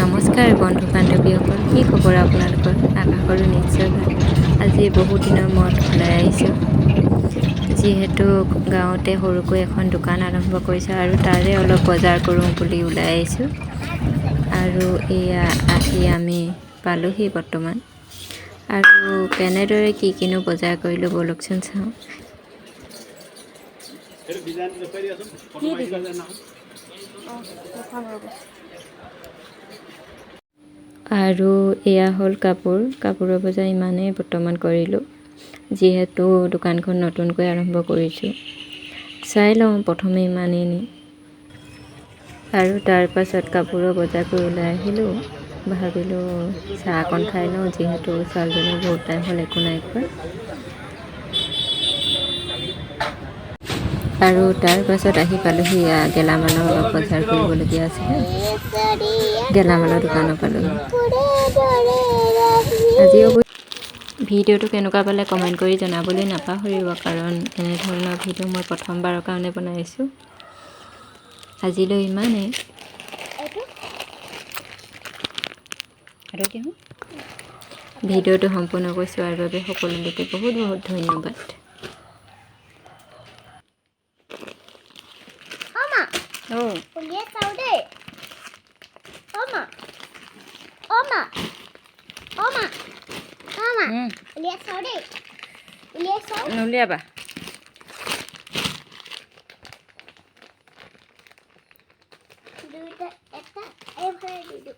নমস্কাৰ বন্ধু বান্ধৱীসকল, কি খবৰ আপোনালোকৰ? আশা কৰোঁ নিশ্চয় ভাল। আজি বহু দিনৰ মূৰত ওলাই আহিছোঁ, যিহেতু গাঁৱতে সৰুকৈ এখন দোকান আৰম্ভ কৰিছোঁ আৰু তাৰে অলপ বজাৰ কৰোঁ বুলি ওলাই আহিছোঁ। আৰু এয়া আহি আমি পালোহি বৰ্তমান। আৰু কেনেদৰে কি কিনো বজাৰ কৰিলোঁ ব'লকচোন চাওঁ। আৰু এয়া হ'ল কাপোৰৰ বজাৰ ইমানেই বৰ্তমান কৰিলোঁ, যিহেতু দোকানখন নতুনকৈ আৰম্ভ কৰিছোঁ। চাই লওঁ প্ৰথমে ইমানেই নি, আৰু তাৰ পাছত কাপোৰৰ বজাৰ কৰি ওলাই আহিলোঁ। ভাবিলোঁ চাহ অকণ খাই লওঁ, যিহেতু ছোৱালীজনীও বহুত টাইম হ'ল একো নাই খোৱা। আৰু তাৰ পাছত আহি পালোঁহি গেলামালৰ অলপ বজাৰ কৰিবলগীয়া আছিলে, গেলামালৰ দোকানৰ পালোঁহি। আজি ভিডিঅ'টো কেনেকুৱা পালে কমেণ্ট কৰি জনাবলৈ নাপাহৰিব, কাৰণ এনেধৰণৰ ভিডিঅ' মই প্ৰথমবাৰৰ কাৰণে বনাইছোঁ। আজিলৈ ইমানেই। ভিডিঅ'টো সম্পূৰ্ণকৈ চোৱাৰ বাবে সকলোলৈকে বহুত বহুত ধন্যবাদ। নুলিয়াবা। দুইটা এটা এভাৰ দিলোঁ।